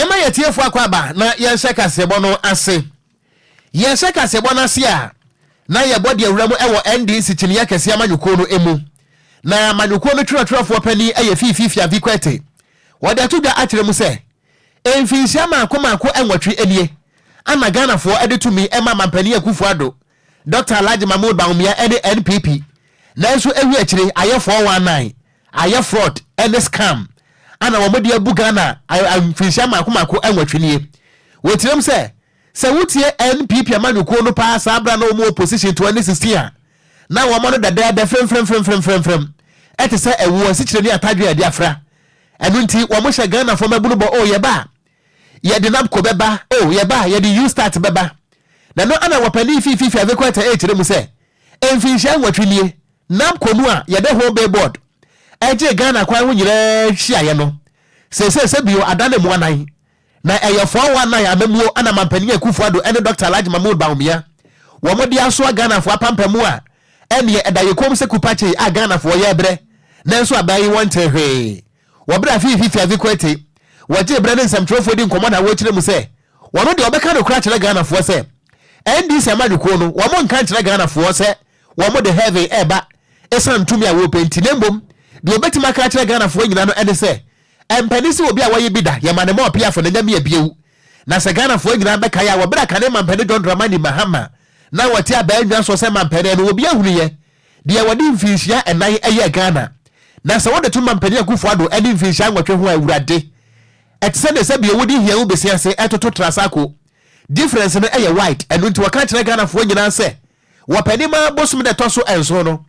Yema yetiefo akwaba na yense kasebo no ase. Yense kasebo na ase a na ye body awuramu ewo NDC chiniya kese amanyuko no emu. Na amanyuko no twatwafo pani eye fififia vikwete. Wode atudwa akyeremu se emfinsia maako enwatwe enie. Ama Ghana fo edetumi ema mampani Akufo-Addo. Dr. Alhaji Mahmoud Bawumia ene NPP. Na enso ewi akyire aye 419. Aye fraud ene scam. Ana wamodi abu Ghana emfinsia maako enwatwe wetirem se wutie NPP amanyuko no pa sabra na omo opposition 2016 na wamano dada frem ete se ewo sikyire ni atadwe ade afra enu nti wamhye Ghana fo mabunu bo yeba ye de napko beba yeba ye de you start beba na no ana wapani fifi avekwata kyire mu se emfinhia nwatwilie napko nu a ye de ho billboard eje Ghana kwa ho nyire hia ye no se bio adane mu anan na eyefo 19 amamuo ana mampani Akufo-Addo ene Dr. Alhaji Mahmoud Bawumia womodi aso Ghana fo apampamu a ene edayekom se kupache a Ghana fo ye bre nanso abayi wonte hwe wobra fifi avekwete waje bre ne nsamtrofo di nkomo na wokyire mu se wono de obeka no kra kyere Ghana fo se NDC amanyuko no womo nka kyere Ghana fo se womo de heavy eba esan tumi a wo penti nembom de obetima kra kyere Ghana fo nyina no ede se empanisi obi a waye bida ye mane mo pia fo na nyame abiewu na se Ghana fo nyina beka ya wobra kane mampani John Dramani Mahama na wati abaanwa so se mampani no obi ahunu ye de wadi mfinhia enan eye Ghana na se wode to mampani Akufo-Addo edi mfinhia nwatwe ho awurade etse se bia wodi hia wo besiase etoto trasako difference no eye white enu nti waka kyere Ghana fo nyina se wapani ma bosum de toso enso no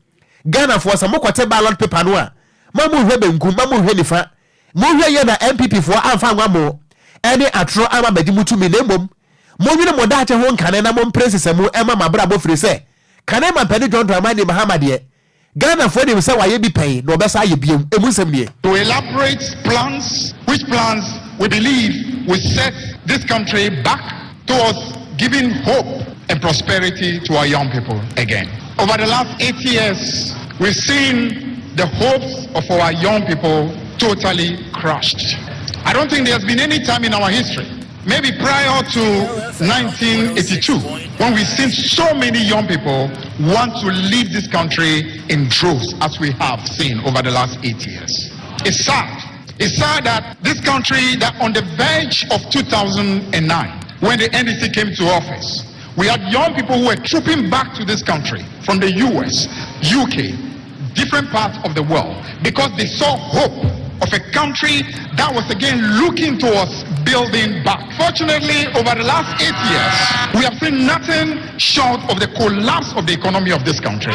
Ghana fo sa mokote ballot paper no a mamu hwe benku mamu hwe nifa mo hwe ye na MPP fo amfa nwamo ene atro ama badi mutumi nembom mo nwine mo dache ho nkane na mo princess mu ema mabra bofre se kane mampani John Dramani Mahama de Ghana for them say why be pay no besa ye biom emusem nie to elaborate plans which plans we believe will set this country back towards giving hope and prosperity to our young people again. Over the last 8 years we've seen the hopes of our young people totally crushed. I don't think there's been any time in our history, maybe prior to 1982, when we've seen so many young people want to leave this country in droves as we have seen over the last 8 years. It's sad. It's sad that this country, that on the verge of 2009, when the NDC came to office, we had young people who were trooping back to this country from the US, UK, different parts of the world, because they saw hope of a country that was again looking towards building back. Fortunately, over the last 8 years, we have seen nothing short of the collapse of the economy of this country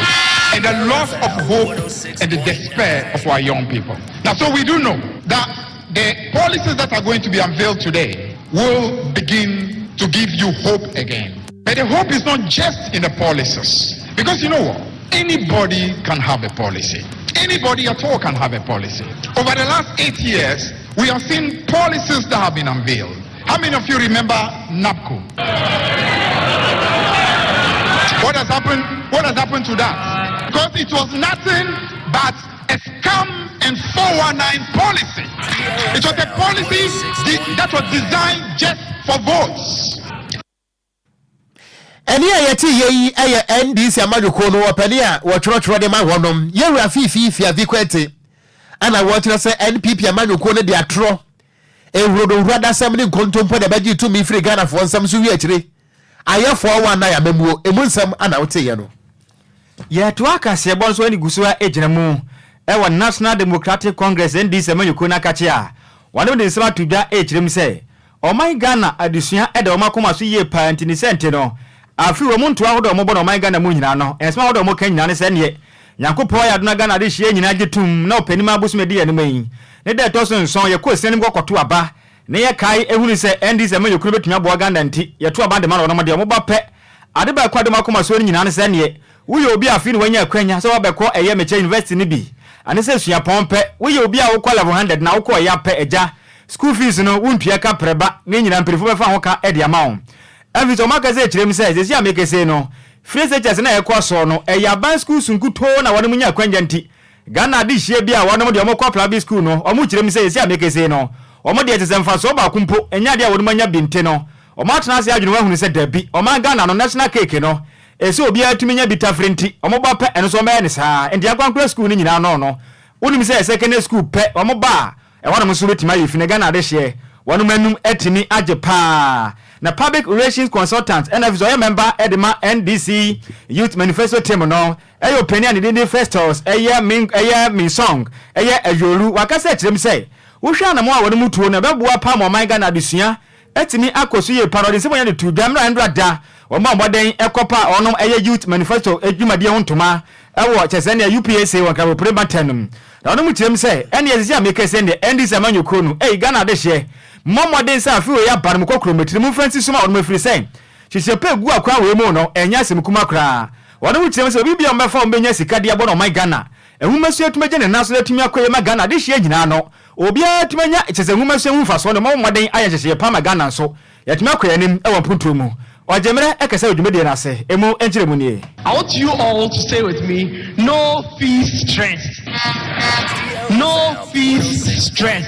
and the loss of hope and the despair of our young people. Now, so we do know that the policies that are going to be unveiled today will begin to give you hope again. But the hope is not just in the policies, because you know what? Anybody can have a policy. Anybody at all can have a policy. Over the last 8 years, we have seen policies that have been unveiled. How many of you remember NAPCO? What has happened? What has happened to that? Because it was nothing but a scam and 419 policy. It was a policy that was designed just for votes. Eni ayeti yeyi eye NDC amanyuko no opani a wotwotwo de ma honom yewura fifi avikwete ana wotira se NPP amanyuko no de atro ehrodo hurada sam ne nkontompo de baji to mi free Ghana for nsam so wi akire ayefo wana ya mamuo emunsam ana wote ye no ye to akase bonso ani gusuwa ejina mu ewa National Democratic Congress NDC amanyuko na kache a wane de nsama tudwa ejirem se oman Ghana adusua ede omakoma so ye pa antini sente no afi wo muntu ahodo mo bono man Ghana mu nyina no ensema ahodo mo kan nyina ne se ne Nyankopon ya dona Ghana de hie nyina gitum na opanima abusumedi ene mai ne de toso nson ye ko sene gokoto aba ne ye kai ehuru se NDC amanyuko betumi abo Ghana nti ye to aba de ma no mo de mo ba pe ade ba kwade makoma so nyina ne se ne uye obi afi ne wanya akwanya se wa be ko eye meche university ne bi ane se sua pompe uye obi a wo kwa level 100 na wo ko ya pe eja school fees no wuntua ka preba ne nyina mpirifo be fa ho ka e de amount Evito makaze chirem say ze sia mekese no free teachers na ekwa so no eyaban school sunkuto na wonu munya kwanja nti Ghana di hie bia wonu de omokwa private school no omu chirem say sia mekese no omo de tezemfa so ba kumpo enya de a wonumanya binte no omo atena ase adwene wa hunu se dabi omo Ghana no national cake no ese obi atumenya bitafrenti omo ba pe eno so ma ne saa ndi akwankra school ni nyina no wonim se secondary school pe omo ba e wona muso betima yefine Ghana de hye wonumanum etimi ajepa na public relations consultant and officer member edema NDC youth manifesto team no eyo opinion ni festivals min song eyoru wakasa kirem say wo hwa na mo a wonu mutuo na beboa pa mo man Ghana desua etimi akoso ye parody se mo ya de tu dam na da wo ma moden ekopa onom youth manifesto edwumade hontoma ewo chese na UPSA won ka prebatenum na onom kirem say ene yesi ameke say de NDC amanyoko no Ghana de hye momoden sa afi ya bar mko kilometer mu francis suma onu mafiri sen hihye pe gu akwa we mu no enya sem kuma kra wonu mu kyerem se obi bia mbefa ombenya sika de abɔ no my Ghana ehuma su etumeje ne naso etumi akoye ma Ghana de hye nyina no obi atumenya kyese ehuma su ehumfa so no momoden aye hye pa ma Ghana so yetumi akoye nim ewo mpuntu mu ojemere ekese odwumede na se emu enkyere mu nie. I want you all to say with me, no fees stress. No fees stress.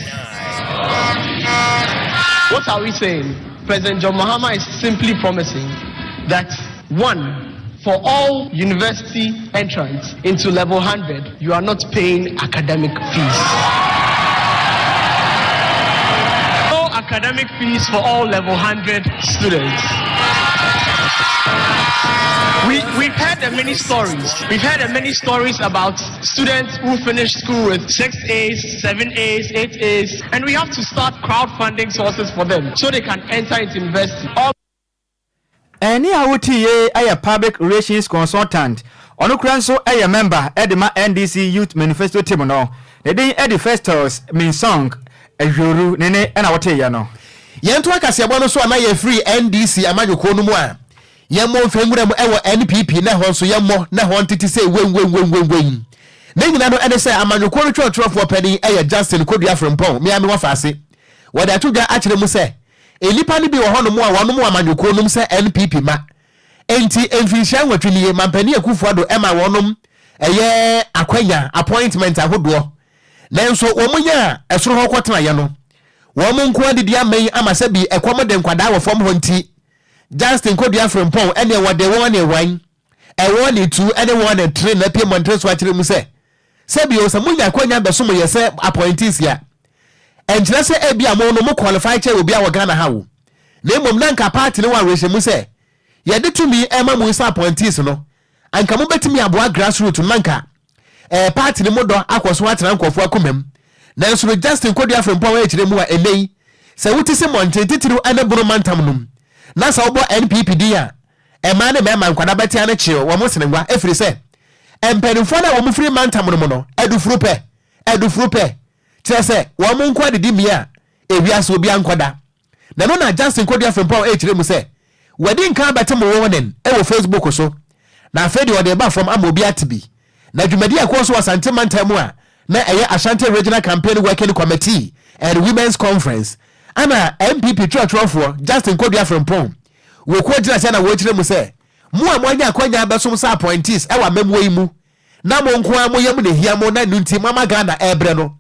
What are we saying? President John Mahama is simply promising that 1, for all university entrants into level 100, you are not paying academic fees. No academic fees for all level 100 students. We've heard many stories. We've heard many stories about students who finish school with 6 A's, 7 A's, 8 A's, and we have to start crowdfunding sources for them so they can enter into university. Any awuti a public relations consultant. Onukran so a member edema NDC youth manifesto team no. The day Eddie Festivals min song ejoru nene ena wote ya no. Yentu akasiabo no so na ye free NDC amanyoko no mu a. Yemo mfemura mu ewo NPP na ho so yemo na ho ntiti say wen na nyina no ene say amanyoko no twotwofo pani eye Justin Kodua Frempon me ame wafase wada tudwa akire mu say elipa ni bi wo hono mu a wono mu amanyoko no say NPP ma enti enfinhia nwatwiniye mampani akufuado ema wonom eye akwanya appointment ahodo nanso wo munya esoro ho kwotena ye no wo mu nko adidi amen amase bi ekwomode nkwada wo fom ho nti Justin Kodua Frempon ene wode won ne wan won ne tu ene won ne train na pie montre so akire mu se bi o se munya kwanya beso ye se appointees ya enkyere se e bia mo no mo qualify che obi a wo Ghana hawo na emom na nka party ne wa rehye mu se ye de tumi ema mu se appointees no anka mo betimi aboa grassroots nanka party ne mo do akoso atena nkofo akomam na nso Justin Kodua Frempon wa akire mu a enei se wuti se monte titiru ene buru mantam num na sa obo NPP dia ema ne mema nkwada betia ne chiro wo mo senengwa efiri se empenfo na wo mo free mantam no no edufuru pe tire se wo mo nkwa didi mia ewiase obi ankwada na no na Justin Kodua Frempon chire mu se wedi nka betem wo wonen wo Facebook so na afedi wo de ba from amobi atibi na dwumadi akoso wasante mantam a na eye Ashanti Regional Campaign Working Committee and Women's Conference ana MPP twotwofo Justin Kodua Frempon wo ko gina se na wo kire mu se mu a moanya akwanya abesom sa appointees e wa memwo yi mu na mo nko a mo yam ne hia mo na nunti mama Ghana ebre no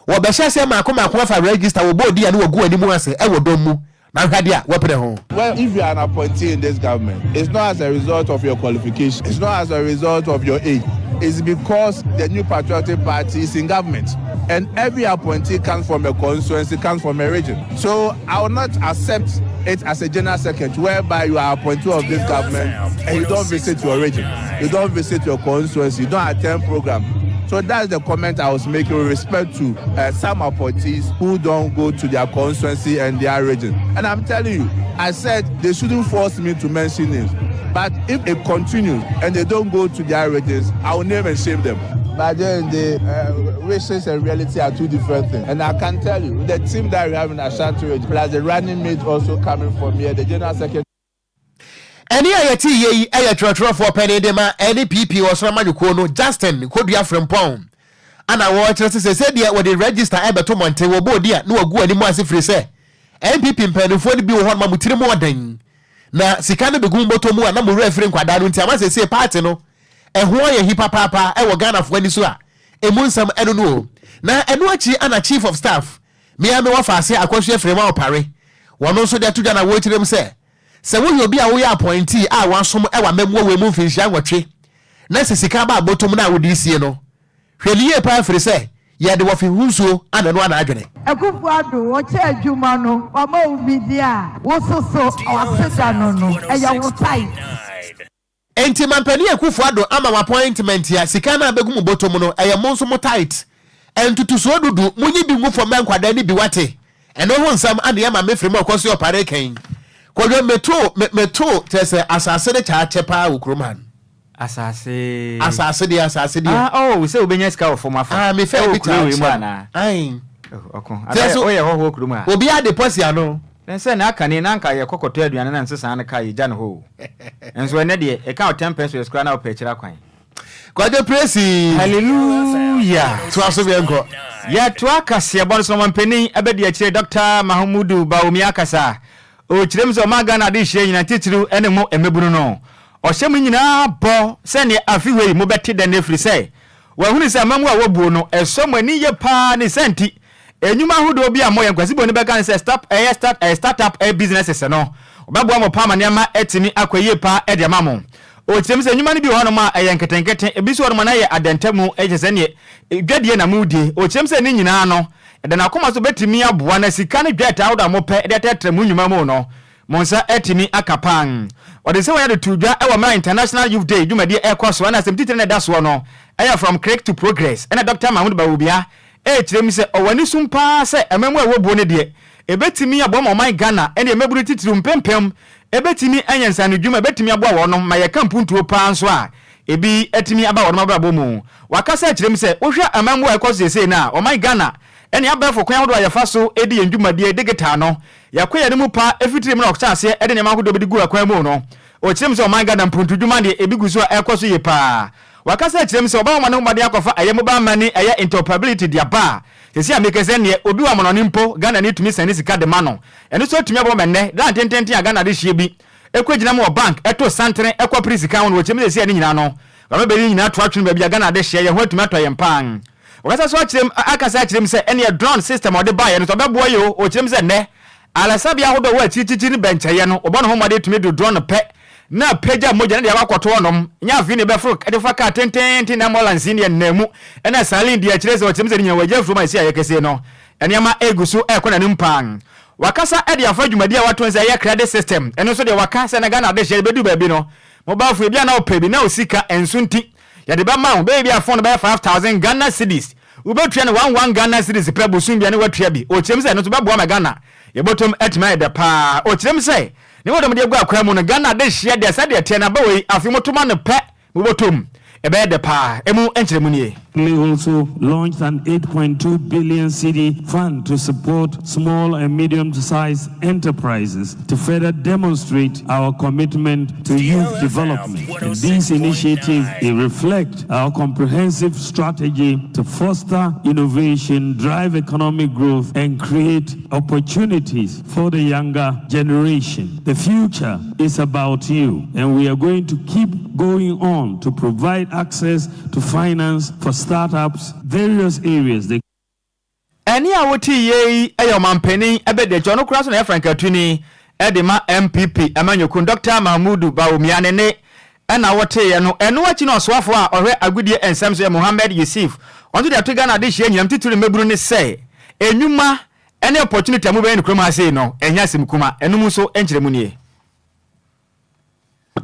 wo be hye se ma akoma fa register wo bodi ane wo gu ani mu ase e wo dom mu na hwade a wo pre ho. Well, if you are an appointee in this government, it's not as a result of your qualification, it's not as a result of your age. It's because the New Patriotic Party is in government. And every appointee comes from a constituency, comes from a region. So I will not accept it as a general secretary whereby you are appointee of this government and you don't visit your region, you don't visit your constituency, you don't attend program. So that's the comment I was making with respect to some appointees who don't go to their constituency and their region. And I'm telling you, I said they shouldn't force me to mention names. But if it continues and they don't go to their regions, I will name and shame them. But then the wishes and reality are two different things. And I can tell you, the team that we have in Ashanti region, plus the running mate also coming from here, the general secretary. Any ayati ye ayatro for penny dema NPP was from Manukono Justin Kodua Frempon and I watch us say dia when they register Ebeto Monte wo bodia no go ani mo asifre say NPP mpanifo ni bi wo hon mamutiri mo wadan na sika no begum boto mu na mo referee nkwada no nti amase say party no ho ye hipa papa e wo Ghana fo ani so a emunsam eno no na eno achi ana chief of staff me ame wa fa ase akwasu efrem a opare wono nso de atudwa na wo tirem se wo obi a wo ya appointee a wansom e wa memwo we mu finhia nwotwe na sisika ba abotom na wo di sie no hweliye pa afre se ye de wo fi hunsuo ana no ana adwene Akufo-Addo wo che adwuma no wa ma obi dia wo soso waseda no eya wo tai enti mampani Akufo-Addo ama appointment ya sika na abegu mu botom no eye monso mo tight entutu so dudu munyi bi ngufo menkwada ni bi wate eno ho nsam ade ya ma mefrem akoso opare kan kodwe meto tese asase de cha chepa ukruman asase dia oh se obenya ska ofomafa me fe bi cha ai okon ada oye ho kruma obi ade posi ano nse na aka ni na nka ye kokoto aduane na nsesa na kai gya ne ho enso ene de e ka 10 pesos kra na opechira kwan Kwadwo praise hallelujah twaso bienko ya twakase bonso mampeni abedi akire Dr. Mahmudu Baomi akasa o kirem so maga na de hye nyina titiru ene mo emebunu no o hyem nyina bo se ne afiwe mo beti de nefri se wa hunu se amamu a wobuo no esom ani ye pa ne senti enyuma hodo bi amoye nkwasibo ne beka ne se startup businesses no obabo mo pa mane ma etimi akwaye pa e de mamo o kirem se enyuma ne bi hono ma eyenketenketen ebi so hono na ye adentemu ejese ne dwadie na mudie o kirem se ne nyina no de na koma so betimi aboa na sika ne dwata awda mo pe de tetremu nyuma mo no monsa etimi akapan ode se wona de tudwa e wo ma International Youth Day dwumadi e kwaso na asem titire na daso no aya from create to progress ena Dr. Mahmoud Bawobia e kirem se owani sumpa se ememu a wobuo ne de ebetimi abo ma man Ghana ene emeburu titiru mpempem ebetimi anyansa no dwuma ebetimi abo wono ma ye kampuntuo pa nso a ebi etimi aba wono mabra bomu wakasa kirem se ohwa amambo e kwaso se na o man Ghana ene abafo kwan hodo ayafa so edi endwumade digital no yakoya ne mu pa efitire mu na okta ase ede ne ma hodo bedi gura kwan mu no o kirem se o man Ghana mpuntu dwumade ebi guso e kwaso ye pa wakasa kirem se oba ma made akofa aye mobile money aye interoperability dia ba sesi amekese ne obi wa mono nimpo Ghana ni tumi sane sika de mano eno so tumi abo menne da tententen Ghana de hye bi ekwagina mu bank eto santere ekwa prisika won wo kirem sesi ani nyina no ba be nyina to atwene ba bia Ghana de hye ye ho atumi ato ye mpan wakasa so kirem akasa kirem se ene drone system ode ba ye no so be boye o kirem se ne alasabia hodo wa chichichi ni benchaye no obo no ho made tumi do drone pe na peja moja na ya wakoto wonom nya afi ne be fro ede fa ka tenten na molansi ne namu ena salin dia kirese o kirem se nya waje fro ma isi ayekese no ene ma eguso ekona ne mpan wakasa ede afa dwumadi a wato nse ya credit system eno so de wakasa na Ghana de hye bedu ba bi no mobile phone bia na opebi na osika ensunti ya de ba ma baby phone ba 5000 Ghana cedis ubetua ne 11 Ghana cedis prebusun bia ne watua bi o kirem se no to ba boa ma Ghana ye bottom etma de pa o kirem se ne wodom de gwa akwa mu no Ghana de hye de sa de tie na ba we afi motoma ne pe mu bottom ebe de pa emu enkyeremu nie. We also launched an 8.2 billion cedi fund to support small and medium-sized enterprises to further demonstrate our commitment to youth development. And these initiatives reflect our comprehensive strategy to foster innovation, drive economic growth, and create opportunities for the younger generation. The future is about you, and we are going to keep going on to provide access to finance for startups, various areas. Any awoti ye ayo mampeni ebede jono kura so na Frank Atuni edema MPP amanyokun Dr. Mahmudu Baomi anene ena wote ye no eno achi no soafo a ohwe agudie ensam so Mohammed Yusuf onto de atoga na de hye nyam tituru meburu ne se enwuma ene opportunity amu be ne kroma ase no enya simkuma enum so enkyeremu nie.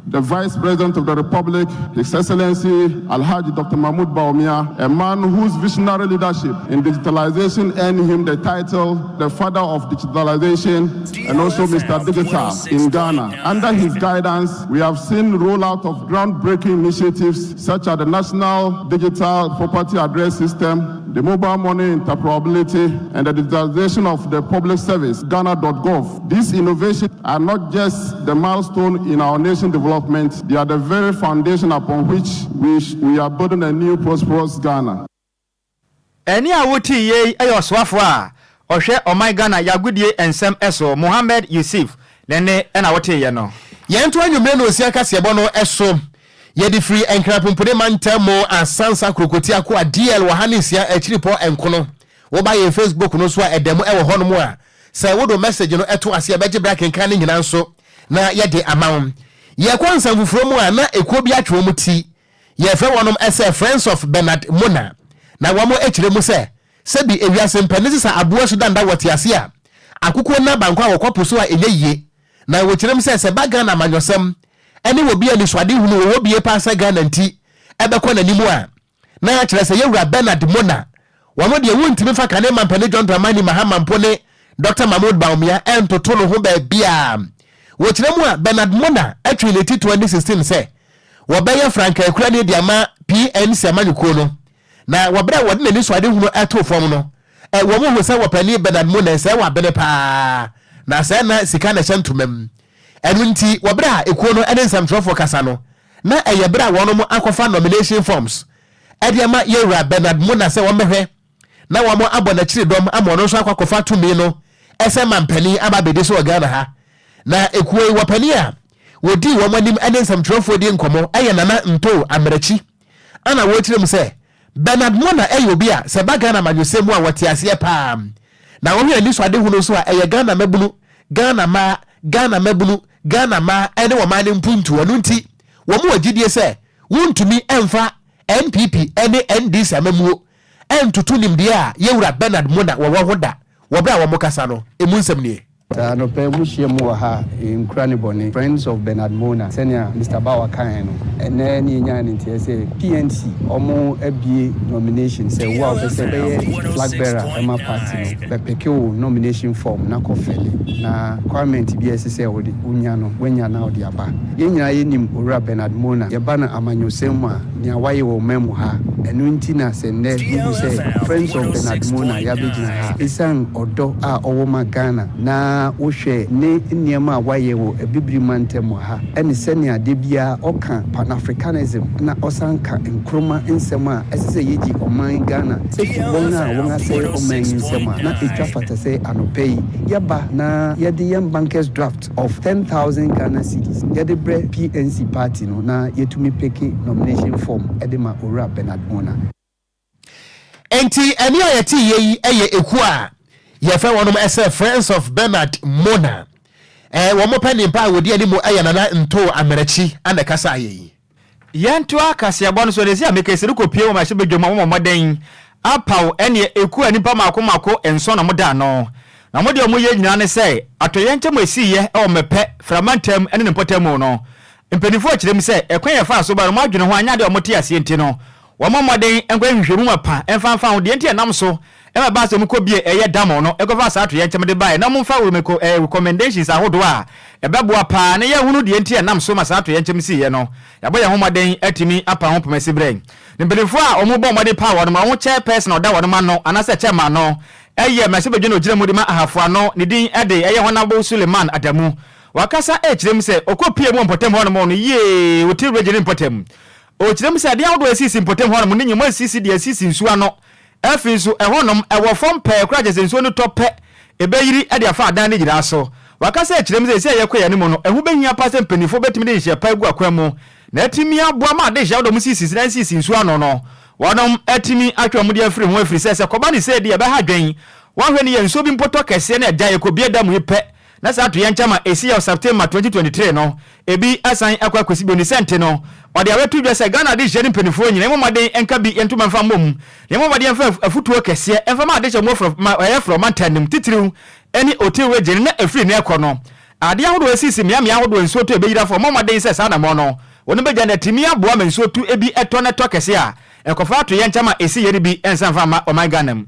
The Vice President of the Republic, His Excellency Alhaji Dr. Mahmoud Bawumia, a man whose visionary leadership in digitalization earned him the title, the father of digitalization, and also Mr. Digital in Ghana. Under his guidance, we have seen rollout of groundbreaking initiatives such as the National Digital Property Address System, the mobile money interoperability, and the digitalization of the public service, Ghana.gov. These innovations are not just the milestone in our nation development, they are the very foundation upon which we are building a new prosperous Ghana. Any awoti ye ayo swafo a ohwe o my Ghana yagudie ensem eso Mohammed Yusuf nene ena wote ye no yento anwumre no osia kase ebo no eso ye di free enkrapumpune mantamo asansa krokoti akwa DL wahanisia achiripo enkono wo ba ye Facebook no so a edem e wo hono mo a say wo do message no eto ase abeje bra kenkan ne nyina nso na ye de amount ye kwansa fufuro mu a na ekuo bi atwo mu ti ye fe wonom ese Friends of Bernard Mona na wo mo ekire mu se bi ewiase mpanisi sa aboa so danda wote ase a akuko na banko a wokopo so a enye na wo kirem se baga na manyosem ene wo bia ni swade hunu wo bie pa sa Ghana nti ebekọ na nimu a na akire se yewura Bernard Mona wo mo de wontimi fa kane mampane John Dramani Mahama mpone Dr. Mahmoud Baumia entoto no ho ba bia wo kirem a Bernard Mona atwi leti 2016 se wo beye Franka ekura ne diama PNC amanyuko no na wo bra wo de ni swade hunu eto fom no wo mo ho se wo pani Bernard Mona se wa bene pa na se na sika na hyentumam enu nti wo bra ekuo no ene nsamtrofo kasa no na eye bra wono mo akofa nomination forms ediama yewura Bernard Mona se wo mehwe na wo mo abona kire dom amono so akofa tumi no ese mampani ababede so Ghana ha na ekuo wo pani a wodi wo manim ene nsamtrofo di nkomo eye nana nto amrachi ana wo kire mu se Bernard Mona eyo bi a se baga na manyosemu a wote ase pa na wo hwe ni so ade hunu so a eye Ghana mabunu Ghana ene wo mane mpuntu wonu nti wo mo agidie se wontumi emfa NPP ene NDC amamuo entutu nimde a yewura Bernard Mona wo hoda wo bra wo mokasa no emunsem nie no pe muhie mu ha Ocran Nhyiraba Friends of Bernard Mona senior Mr. Bawa kan no ene ni nya ni tie se PNC omo abie nomination say wo say be flag bearer ema party no be peke o nomination form na kofele na requirement bi say wo de unya no wenya na odi aba ye nyina ye nim owura Bernard Mona ye ba na amanyosem a ni awaye wo memu ha enu nti na se ne bi say Friends of Bernard Mona ya begina ha isan odo a owo ma Ghana na wohwe ne niema waye wo ebibiri mantem ha ene senia de bia oka Pan-Africanism na osanka nkroma nsem a esese yeji oman Ghana bona wonga se oman nsem na etwa fatase anopei yaba na yede yem bankers draft of 10,000 Ghana cedis yede bre PNC party no na yetumi peke nomination form edema owura Bernard Mona enti eni ayeti yi eye eku a ye fe wonom ese Friends of Bernard Mona wo mo pani pa wodi ani mo aya nana nto amerachi ande kasa ayi yanto akase abon so desi amekesiri kopie wo ma hye bedwoma mo moden apaw ene eku ani pa mako enso na moda no na mode omo ye nyina ne sei atoye nche mo esiye e o mepe framantem ene ne potemu no mpenifo akirem sei ekwan ye fa so ba mo adwene ho anya de omo te ase enti no wo mo moden enkwa hwehwemu mapa emfa ho de enti enam so ema ba se mko bie eye damo no ekofa sa ato ye nchem de bae na momfa wo meko recommendations ahodo a ebeboa pa na ye hunu de enti enam so ma sa ato ye nchem si ye no yabo ye homaden atimi apa ho pomasi brain ne belefo a omo bo mode pa wo no ma wo chairperson oda wo no ma no anase chairman no eye ma se bedwe no gire mudi ma ahafo no ne din ede eye honabo Suleiman Adamu wakasa ekirem se okopie mu mpotem ho no mo no ye woti regime mpotem o kirem se ade ahodo asisi mpotem ho no mo ne nyimo asisi de asisi nsuwa no efinso ehonom ewo fom pe kura je senso no tope ebeyiri ade afa adan ne gira so wakasa ekirem se yekoya ne mo no ehu behia pase mpanifo betimi de hye pa egu akwa mu na atimi aboa ma de hye odom sisi na sisi nsu ano no wonom atimi atwa mu de afiri ho afiri se koba ne se de be ha dwen wahwe ne yenso bi mpoto kese na agya ekobie da mu hepe na sa to yenchama esi ya September 2023 no ebi asan akwa kwesi bi oni sente no ode awetu dwa se Ghana de hye ne mpanifo nyina momaden enka bi entuma mfa mom ne momaden afutuo kese emfa ma de hye mo from mantanim titiriw eni otiwe gene na afiri ne ekono ade ahodo asisi miamia ahodo nso to ebeyira fo momaden se sa na mo no woni beja na timi aboa ma nso to ebi eto na to kese a ekofa to yenchama esi yeri bi ensa mfa ma o my Ghana.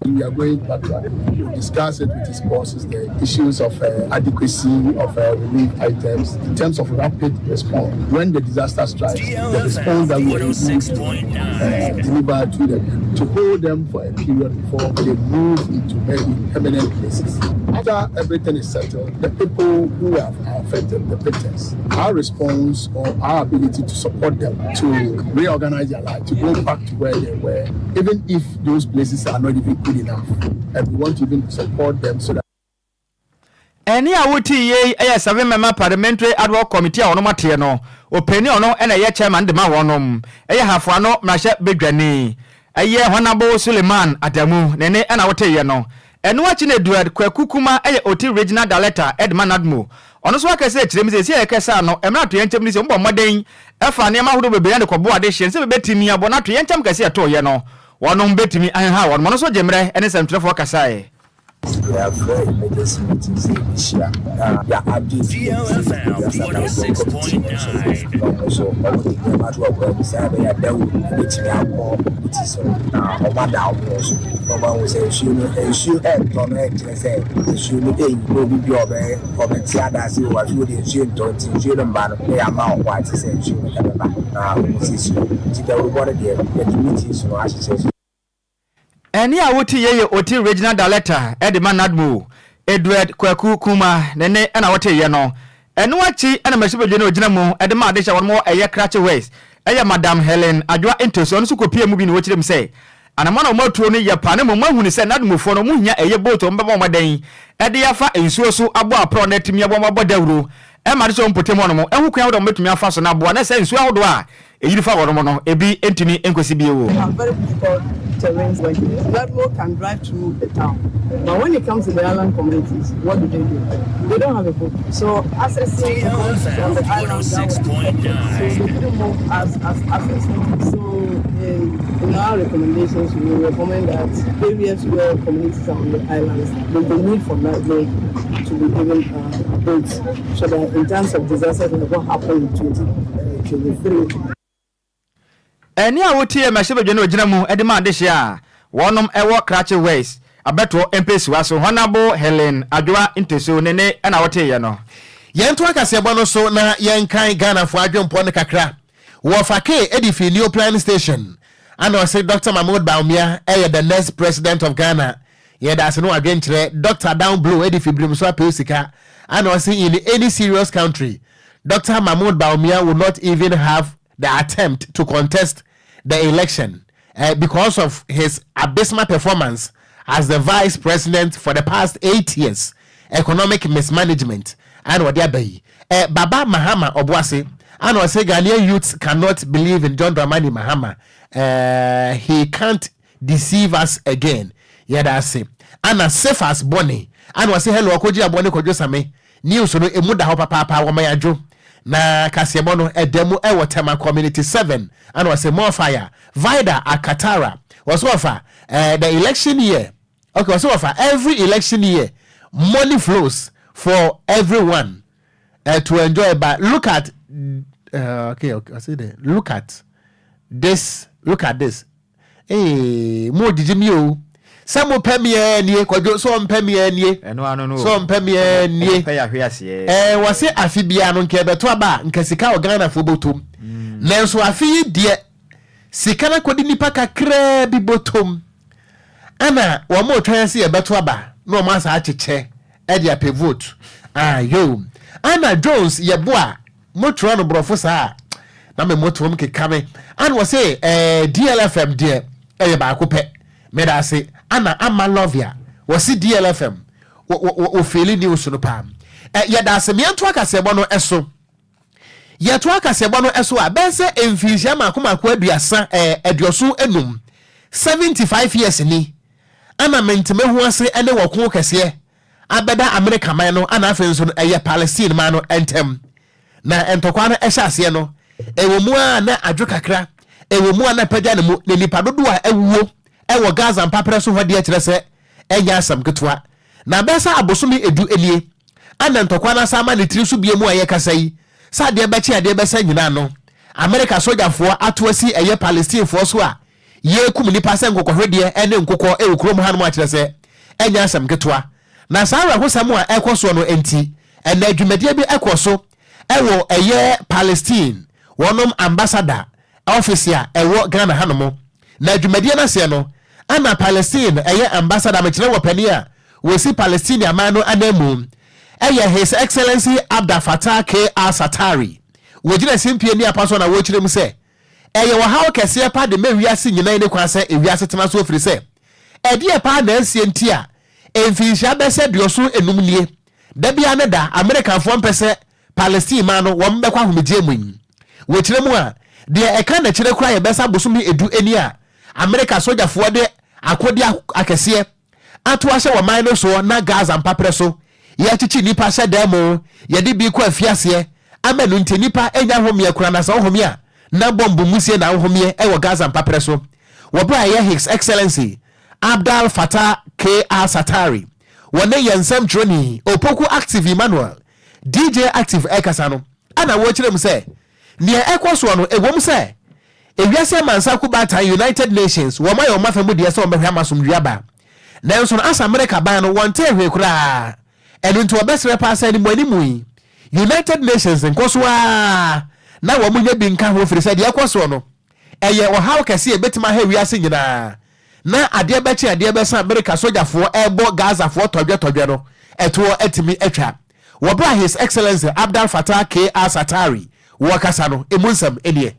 We are going back to discuss it with his bosses, the issues of adequacy of relief items in terms of rapid response. When the disaster strikes, the response that we are able to deliver to them, to hold them for a period before they move into very permanent places. After everything is settled, the people who are affected, the victims, our response or our ability to support them to reorganize their life, to go back to where they were, even if those places are not even good enough, and we want to even support them so that any awuti ye 7-member parliamentary ad hoc committee a ono mate no openi ono na ye chairman de ma wonom eye hafo ano mrahye bedwane Aye Honorable Suleiman Adamu nene ana wote ye no. Eno achi na Edward Kwakukuma eye Oti Regional Director Edman Admo. Ono so akese kirem se ye kesa no emra to yentem ni se mbo moden efa ne ma hodo bebe ne kobo ade hye se betimi abo na to yentem kese to ye no. Wono betimi anha wono no so jemre ene semtrefo kasae. We have emergency meetings this year. DLFM 106.9. So, Eni a woti ye Oti Regional Director Edman Admo Edward Kwakukuma nene ana wote ye no eno achi ana mashibedwe no gina mu edema adesha won mo eye Crache West eye Madam Helen Adwa Entoso no so kopie mu bi no wokirem say anamana mo atuo no ye pa ne mo mahuni say Nadmofo no muhia eye boto mbeba mo den ede yafa ensuo so abo apro na timi abo mabo dawuro e ma de so mpotemo no mo ehu kwa wo metumi afa so na abo na say ensuo ahodo a eyiri fa wono mo no ebi entimi enkosi bi ewo. Terrains like this. Nadmo can drive through the town. But when it comes to the island communities, what do? They don't have a boat. So accessing on the island, so they couldn't move as accessing. So in our recommendations, we recommend that areas where communities are on the islands, there's the need for Nadmo to be given boats so that in terms of disasters and what happened in 2023. Eni a woti e mashibedwe no gina mu edema adehye a wonom ewo Crache West abeto empesiwa so Honorable Helen Adwa Entoso nene na wote ye no yento akasebo no so na yenkan Ghana fo adwempo ne kakra wo fake edifi new plan station and say Dr. Mahmoud Baumia the next president of Ghana ye da se no adwenkyere Dr. Down Blue edifi brimso apesika and say in any serious country Dr. Mahmoud Baumia will not even have the attempt to contest the election because of his abysmal performance as the vice president for the past 8 years, economic mismanagement, and what they Baba Mahama Obuasi, and was say Ghanaian youths cannot believe in John Dramani Mahama. He can't deceive us again. Yada say, and as safe as Bonnie, and was say hello Okogyeabour Sammy. News no emuda ho papa wamayajo. Na Kasiebono edemu Ewotema community 7 and was a more fire Vida Akatara was offer the election year. Okay, was offer every election year money flows for everyone to enjoy. But look at okay, I say that. Look at this. Hey, more dijimio. Some premier nie Kwadwo so premier nie no so premier nie was say afibia no nke beto aba nke sika o Ghana fo botom nanso afi de sika na kodi nipa kakra bi botom ana wo mo twan se e beto aba no ma sa acheche e de ape vote yo ana Jones ye boa motro no brofo sa na me motom kekame and was say DLFM de e ba akopɛ meda say ana ama lovia wasi DLFM o feli news no pam yeda se miento akasebo no eso yeto akasebo no eso a bense emfihia makomako aduasa aduoso enum 75 years ni ana menteme ho ase ene woko kese abeda America man no ana afenso no Palestine man no entem na entokwa no ehya ase no ewomu a na adwo kakra ewomu a na pagya ne mu ne nipa dodo a ewuo ewo Gaza mpapre so hode akire se enya asam ketwa na besa abosomi edu elie ana ntokwa na sama ne tiri so biemu aye kasai sa de bechi ade besa nyina no America sojafo atoasi eye Palestine fo so a ye kum nipa se nkokɔhwede ene nkokɔ ewukrom hanu akire se enya asam ketwa na saara hosam a ekoso no enti ena adwumadie bi ekoso ewo eye Palestine wonom ambassador office a ewo Ghana hanomo na adwumadie na se no ana Palestine eye ambassador mekire wo pani a we si Palestine amano anamu eye His Excellency Abdel Fattah al-Sartari we gina simpie ni apaso na wo kire mu se eye wo hawo kese pa de mewiase nyina ne kwa se ewiase tena so ofiri se ede pa na asie nti a emfinsha bese dioso enum nie da bia ne da American fo mpese Palestine ma no wo mbekwa homeje mu we kire mu a de eka na kire kura ye besa bosomi edu eni a America soldier for de akodia akese ato ahye wo man no so na Gaza mpapre so ye chichi nipa hye demo ye de bi ko afiase amenu nti nipa enya homie kura na so homie a na bombu musie na homie e wo Gaza mpapre so wo bra ye His Excellency Abdel Fattah Al-Sartari wone yensem troni opoku active Emmanuel DJ active ekasa no ana wo kirem se ne ekoso no ewom se ewiase mansa ku bata United Nations wo mayo mafamu de se wo behwa masom Nhyiraba nanso no asa America ban no wonte hwe kura enu nti obesere pa asa ni mu animu United Nations nkoso a na wo munye bi nka ho firi se de ekoso no eye wo hawo kase e betima ha wiase nyina na ade bechi ade besa America sojafo ebo Gaza fo todwe no eto etimi etwa wo bra His Excellency Abdel Fattah Al-Sartari wo kasa no emunsam enie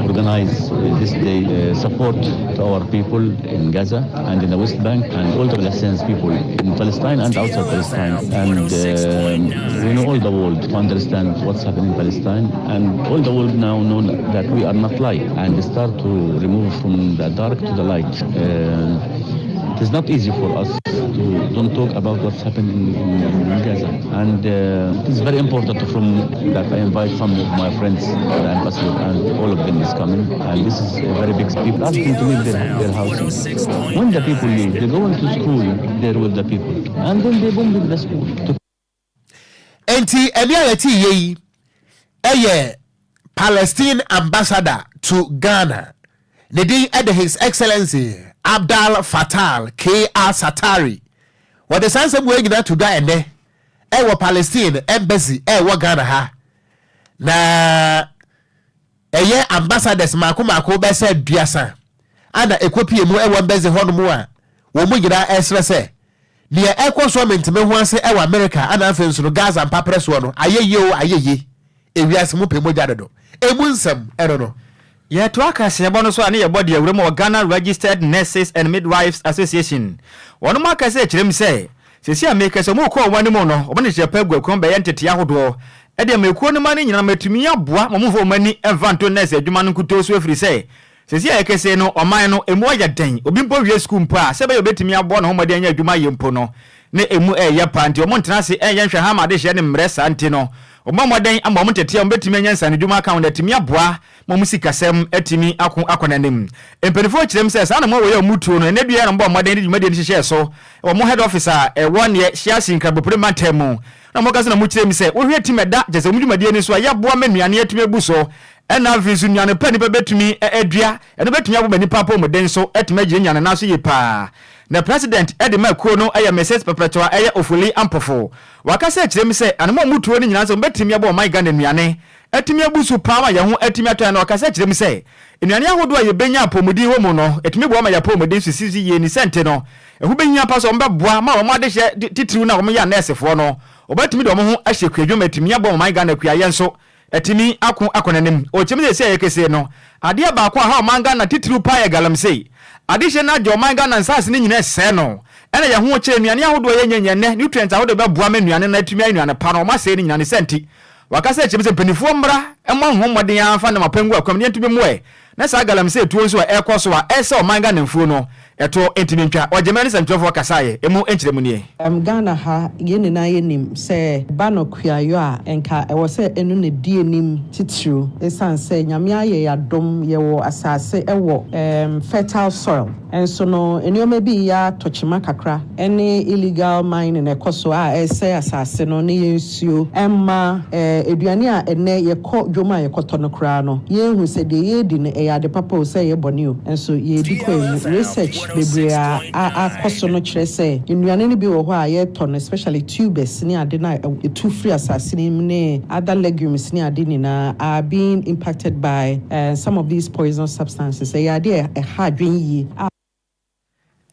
organize this day support to our people in Gaza and in the West Bank and all the Palestinian people in Palestine and outside Palestine, and we know all the world to understand what's happening in Palestine, and all the world now know that we are not light and start to remove from the dark to the light. It is not easy for us to don't talk about what's happening in Gaza, and it is very important from that I invite some of my friends, the ambassador, and all of them is coming, and this is a very big people asking to leave their houses. When the people leave, they go into school there with the people, and then they bomb the school. Enti eliayeti yeyi eye Palestine ambassador to Ghana. Nedi ede His Excellency Abdel Fattah Al-Sartari. What the sense of way to die and there? Ewa Palestine embassy ewa Ghana ha. Na eye ambassadors mako bese duasa. Ana ekopi emu ewa embassy hono mu a wo mu nyira esre se. Lia ekonsuament me ho ase ewa America ana afenso no Gaza mpapre so no ayeye ewiase mu pemo jadodo. Emunsam ero no. Yeah, to akase ebono so ane yebodi awrem o Ghana Registered Nurses and Midwives Association. Wono makase kirem se sesi ameka so mo ko wani mo no obone chepa agwakon be yentete ahodo e de mekuo no mani nyina matumi aboa momfo mani evanto nurse adwuma no kuto so afiri se sesi ayekese no oman no emu aya den obi mpo wie school mpo a se be obetumi aboa no homode anya adwuma yempo no ne emu eye panti omo ntena se enyenhwe ha ma de hye ne mresa anti no omamoden ama omo tete ombetumi anyansa ne dwuma account atumi aboa momusikasem atimi akonanem emperifo kirem se sa na mo we omutuo no enedua no mbo moden dwumade ni hye so omo head officer one ye shiasin krabopre mantemu na mo kase na mo kirem se wo hwe timeda jese omudwumade ni so ayaboa manuane atumi abuso ena vizu nuane pani betumi adua eno betumi abo mani papa omoden so atumi agire nyane na so ye pa na president Edema Kuno aya message perpetua aya ofuli ampofo wakase kirem se anamo mutuo ni nyina so betimi abo my Ghana nuane atimi abusu paama ye ho atimi atwa na wakase kirem se nuane ahodo aye benya apomudi wo mu no atimi bo ma ya pomudi sisi ye ni sente no ehu benya pa so mbeboa ma wo ma de hye titiriu na wo ya nurse fo no obatimi de wo ho ahye kwadwom atimi abo my Ghana kua ye nso atimi akonanem o kirem se ye kese no ade ba ko ha manga na titiriu pa ye galamsei adishe na jo manga na nsase ni nyina se no ene ye ho kire nuane ahodo ye nyenye nutrients ahodo be boa me nuane na atimi nuane pa no ma se ni nyina ne senti wakase kirem se penifo mbra emo ho moden afa na mapangu akwam ne ntumi moe na sa galamsei tuo so ekoso a ese o manga na mfuo no eto entimi ntwa ojemani santofo kasaye emu enchiremu nie Ghana ha yene na yenim se bano kuayo a enka ewo se enu ne die nim titru esan se nyame aye yadom yewo asase ewo fertile soil enso no enioma bi ya tochima kakra ene illegal mining ekoso a ese asase no ne yensuo emma eduane a ene yekọ dwoma yekoto no kra no yehu se de yedi ne eyade papa o se ye bonio enso ye di ko research bebrea akoso no kire se nnuane ni bi wo ho a ye ton especially tubers ni ade na etu free asase ni ne other legumes ni ade ni na are being impacted by some of these poison substances e ade e hadwen yi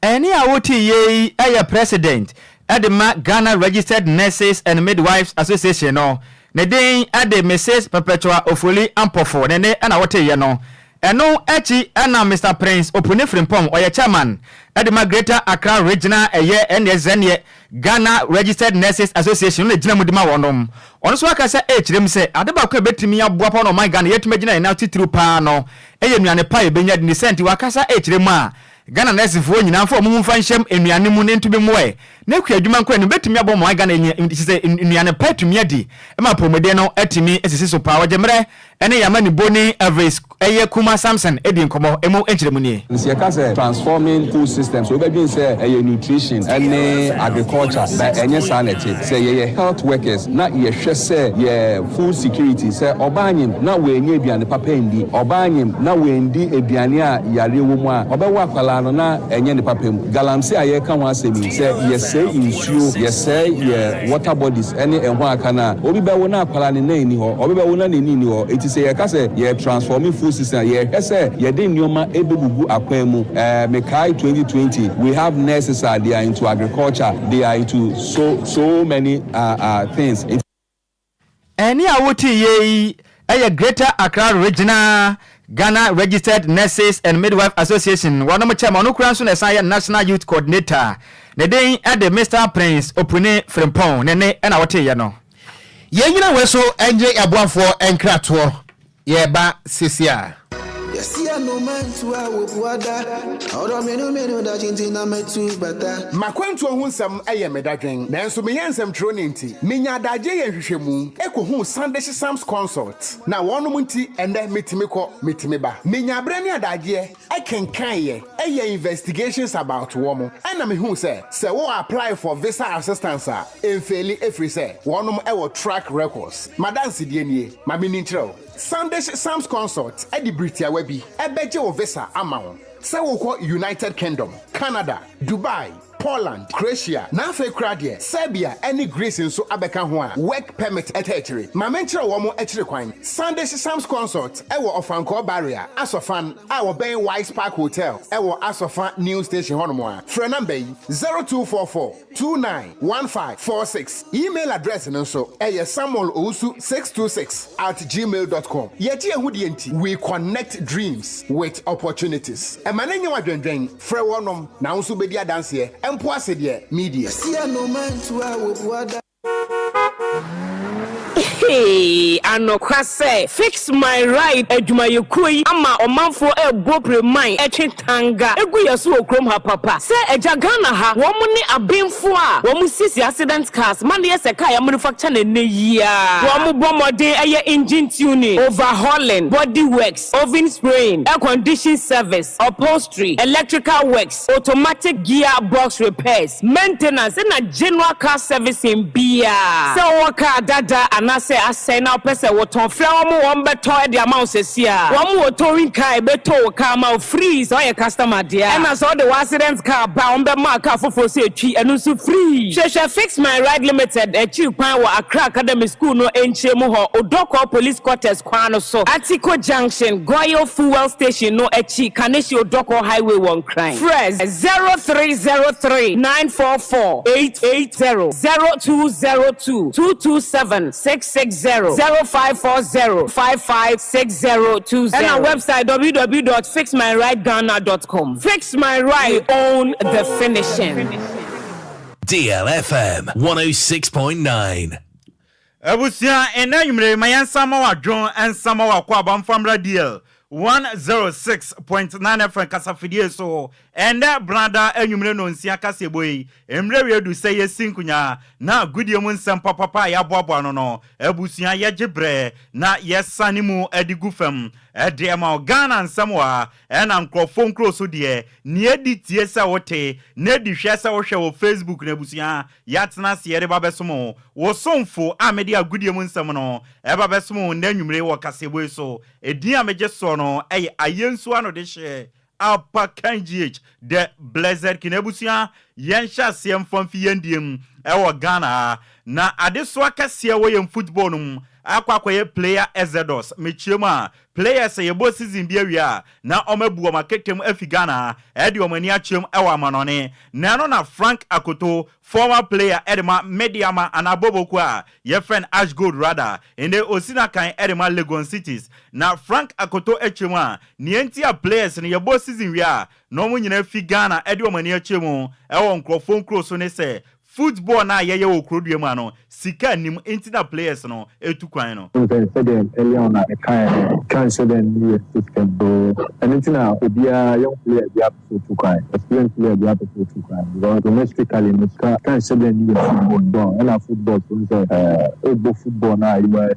eni awoti ye aya president Edema Ghana Registered Nurses and Midwives Association no ne den ade Mrs. Perpetua Ofoli Ampofo ne ana wote ye no eno echi ena Mr Prince Opune Frimpong oye chairman Edema Greater Accra Regional NSN Ghana Registered Nurses Association le gina mudima wonom ono so aka se echirem se adeba ko betimi aboa no my Ghana yetuma gina na titru pa no eye nuane pa ebenya di senti wakasa echirem a Ghana nurses fo nyina fo mu mfa nhyem enuane mu ne ntube moe na ku adwuma nkwa no betimi abo my Ghana se enuane pa tumi adi e ma promode no atimi esisi so pa wajemre ene yamani boni average eye kuma Samson edi nkomo emo enchirem ni nsia ka se transforming food systems so be bin say nutrition and agriculture by enye sanity say ye health workers na ye hwe say ye food security say obanyim na we enye aduane papa ndi obanyim na we ndi aduane a yare wo mu a obewa akwala no na enye ne papa mu galamse aye ka ho asemi say ye say insuo ye say ye water bodies any enho aka na obi be wo na akwala ne na ni ho obi be wo na ne ni ho eti say ye ka say ye transforming food system ye hwe say ye de nyoma ebegugu akwan mu mekai 2020 we have nurses they are into agriculture, they are into so many things. Any awoti ye a Greater Accra Regional Ghana Registered Nurses and Midwife Association. One of my chairman, Ocran Nhyiraba National Youth Coordinator. The day at the Mr. Prince Opune Frimpong, Nene and awoti yano. Yengina weso enje abuafo enkratwo yeba sisia. Makwantu ohunsam eye medadwen nanso meyensam tro ne nti menya adaje ye hwehwemu ekohu Sunday Sams consult na wonom nti ende metimi ba menya abre ne adaje ekenkan ye eye investigations about womo ana mehu se wo apply for visa assistance a enfeli efri se wonom ewo track records madansi die nie mamini ntreo Sunday Sams consult edi Britia webi ebeje wo visa amount se wo ko United Kingdom, Canada, Dubai, Poland, Croatia, na Afekra de Serbia, any Greece nso abeka ho a work permit etechiri. Ma menchire wo mo echiri kwan. Sunday Sams consult ewo Ofanko barrier, Asofan, our Ben Wise Park Hotel, ewo Asofan New Station honomo a. Phone number 0244291546. Email address nso samuelowusu626@gmail.com. Yeti ehudi enti, we connect dreams with opportunities. Emanenye wadwendwen, frɛ wonom na nso bedi adanse media. Hey, anokwase fix my ride adwumayekoi ama omanfo ebopre mine etwetanga egu yeso okrom ha papa se eja Ghana ha wo mu ne abenfo a wo mu sisi accident cars man ye se car ya manufacture na neyia wo mu bomode eye engine tuning, overhauling, body works, oven spraying, air condition service, upholstery, electrical works, automatic gearbox repairs, maintenance na general car servicing bia se wo car dada anase asay na pese woton fra wo won beto e dia ma osesia wo mo wotorin car beto car ma free so your customer dia and so the accident car ba on be ma car fofo se etwi enu so free shesha fix my ride limited e chi kwan wo Accra Academy School no enchemu ho Odoko Police Quarters kwan no so Atiko Junction Goyo Fuel Station no echi Kaneshi Odoko Highway 1 crime fresh 0303 944 880 0202 227 660 0540 556020 and our website www.fixmyrideghana.com. Fix My Ride, own the finishing. DLFM 106.9. Abusia enayumre mayansama wa John and sama wa kwa bamfamra DL 106.9 FM kasafidie so enda branda enyumre no nsia kaseboyi emre wedu say yesinkunya na gudie mu nsem papa ya boabo no no abusia yegebre na yesanimu edigufam edema Ghana nsamwa ena nkrofo nkroso de ne editie se wote ne dihwe se wo hwe wo Facebook na abusia yatena se yere babesomo wo somfo amede agudie mu nsem no ebabesomo na enyumre wo kaseboyi so edi ameje so no ayensu ano de hye apa kanjih the blessed kinebusia yensha siem famfi yendiem ewo Ghana na adeso akasia wo yem football num akwakoye player exodus mechiema players yebo season bi awia na omabu omaketem afigana edi omani achem ewa manone na no na Frank Akoto former player edema mediama anaboboku a ye friend Ash Gold rather ende osina kan edema Legon Cities na Frank Akoto echema nientia players ne yebo season wia no mu nyina figana edi omani achemu ewo nkrofon kroso ne se football na yeye okrodue mu ano sika nim intina players no etukwan no earlier on a can say then system do and intina obia young player be up to tukwan experienced player be up to tukwan because domestically no can say then football do and football so football na you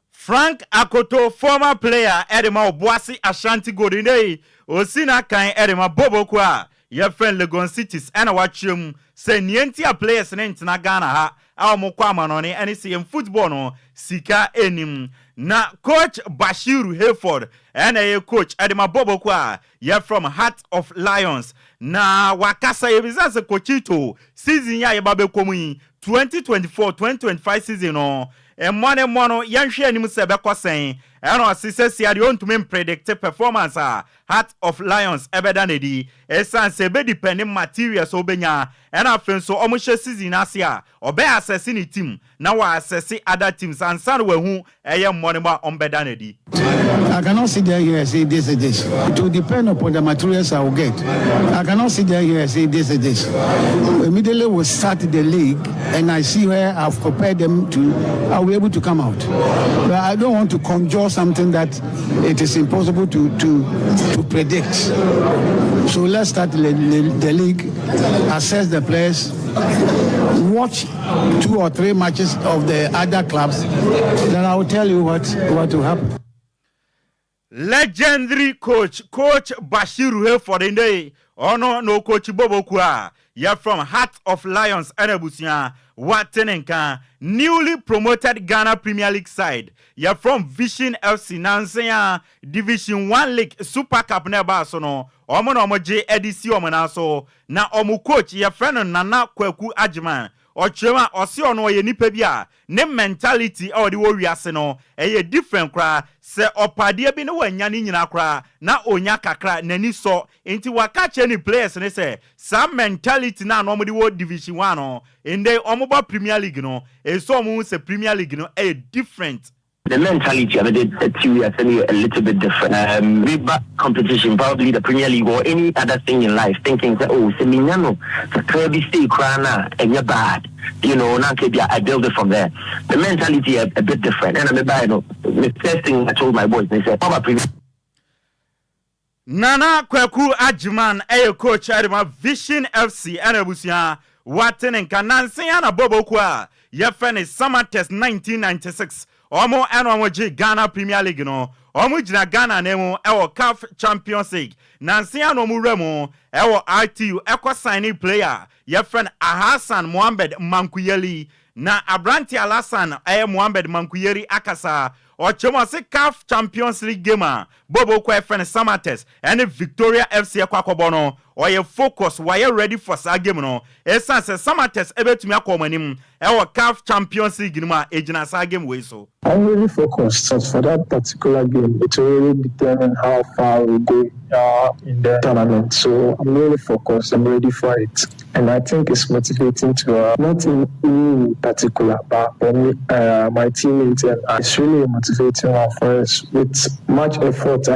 Frank Akoto former player Edema Obuasi Ashanti Godine osina kan Edema Boboku a your friend Legon Cities and watchum say nientia players na ntina Ghana ha awomokwa manone ani see football no sika enim na coach Bashiru Hayford and a coach Edema Boboku a you're from Heart of Lions na wakasa yebizase coachito season ya yebabe komu 2024-2025 season no mono yanhwe anim se bekosen eno asise siade ontumi predict performance Heart of Lions ebedanedi esan se be depending materials obenya ena afenso omohye season asia obe assess ni team na wa assess other teams ansan we hu eye money ba ombedanedi. I cannot sit there here and say this is this. It will depend upon the materials I will get. I cannot sit there here and say this is this. Immediately we'll start the league and I see where I've prepared them to, I'll be able to come out. But I don't want to conjure something that it is impossible to predict. So let's start the league, assess the players, watch 2 or 3 matches of the other clubs, then I will tell you what will happen. Legendary coach Bashiru Hayford in day no coach Boboku a you're from Heart of Lions Enebusia Watenenka newly promoted Ghana Premier League side you're from Vision FC Nansea Division 1 League Super Cup neba so no omo J edisi omo na omu coach your friend Nana Kweku Ajiman Ochema osi ono ye nipa bia ne mentality o de wo wiase no eye different kra se opade bi ne wanya ni nyina kra na onya kakra nani so enti waka che ni players ne se some mentality na no mo de wo division 1 no ende omoba Premier League no e so mo se Premier League no e different. The mentality of it is a little bit different. Big back competition, probably the Premier League or any other thing in life, thinking that, oh, Semignano, the Kirby stay crana, and you're bad. You know, I build it from there. The mentality is a bit different. And the first thing I told my boys, they said, Papa, Nana Kweku Ajiman, a coach at my Vision FC, and Abusia, Waten and Kanansiana Bobokwa, your friend is Summer Test 1996. Omo eno J Ghana Premier League no omo jina Ghana nemo ewo CAF Champions League nansi ano mu remo ewo RTU ekwa signing player your friend Hassan Mohammed Mankuyeli na Abranti Alasan Mohammed Mankuyeri akasa ochemo se CAF Champions League gamer Bobo kwa friend Samates and Victoria FC akwakobo no oye focus why ready for sa game no esa se Samates ebetumi akomanim ewo CAF Champions League no ma ejina sa game we so I'm really focused for that particular game. It will really determine how far we go in the tournament. So I'm really focused. I'm ready for it. And I think it's motivating to not in me particular, but for me, my teammates. And it's really motivating for us with much effort.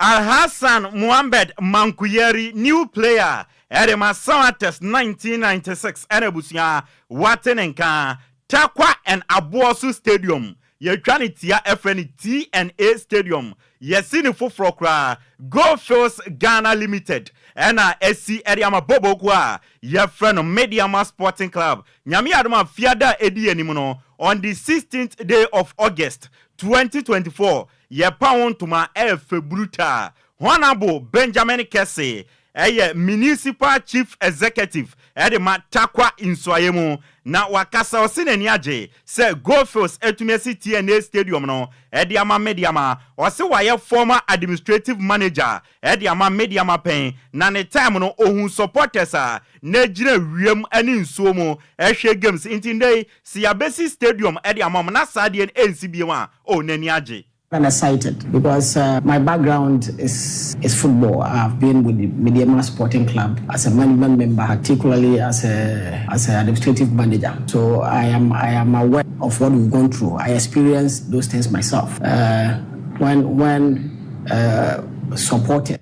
Hassan Mohammed Mankuyeri, new player, Edema Samates 1996, Enebusia, Watenenka. Takwa and Abuosu Stadium. Ye trying tia FN TNA Stadium. Ye sini fufro kra. Go Shows Ghana Limited. Ena SC Ediama Bobo kwa. Ye friend Mediama Sporting Club. Nyami adama fiada edi enimono. On the 16th day of August 2024. Ye pound to ma F bruta. Honorable Benjamin Kesse. municipal chief executive ma takwa insoyemu na wakasa osine niaje se Goldfields etumesi TNA stadium no ama mediama ose waye former administrative manager ama mediama pen na ne time no ohun supporters na gire wiem ani nsuo mu ehwe games intinde si abesi stadium ama na sade NCB wa nani aje. I'm excited because my background is football. I've been with the Mediama Sporting Club as a management member, particularly as an administrative manager. So I am aware of what we've gone through. I experienced those things myself when supported.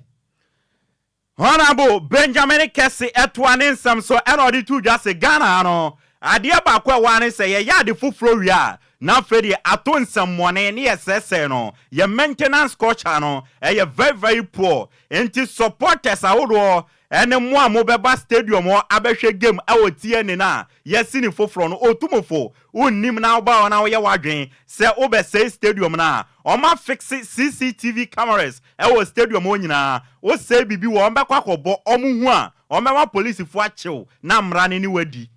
Honorable Benjamin Kesse etwane nsam so enodi tu dwa se Ghana no ade ba kwa wane se ye ya de fufuro wi na fedi ato nsammone ne yesese no ye maintenance culture no ye very very poor enti supporters awodo ene mo amobeba stadium o abehwe game awotie ne na yesini foforo no otumofo unnim na oba na wo ye wadwen se obese stadium na oma fix CCTV cameras ewo stadium o nyina o se bibi wo ombekwa akobo omuhu a omema police fu achew na mrane ni wadi.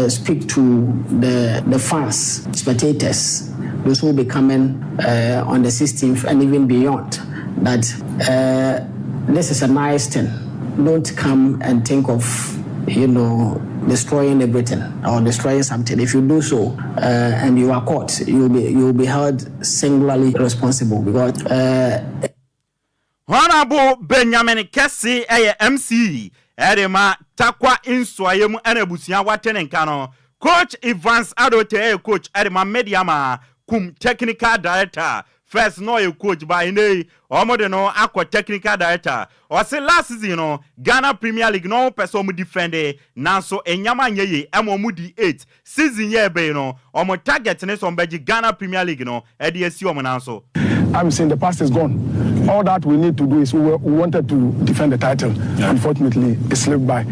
Speak to the fans, spectators, those who will be coming on the 16th and even beyond, that this is a nice thing. Don't come and think of, destroying everything or destroying something. If you do so and you are caught, you will be held singularly responsible because. Honorable Benjamin Kesse MC. Erema takwa inswayemu enebusia watene nkano coach Evans Adote coach Erema Mediama kum technical director first no coach by ne omode no akwa technical director o se last season no Ghana Premier League no person mu defend nanso enyama nyeye emomu di 8 season ye be no omo target ne so mbeji Ghana Premier League no e de esi omo nanso. I'm saying the past is gone. All that we need to do is we wanted to defend the title. Yeah. Unfortunately, it slipped by.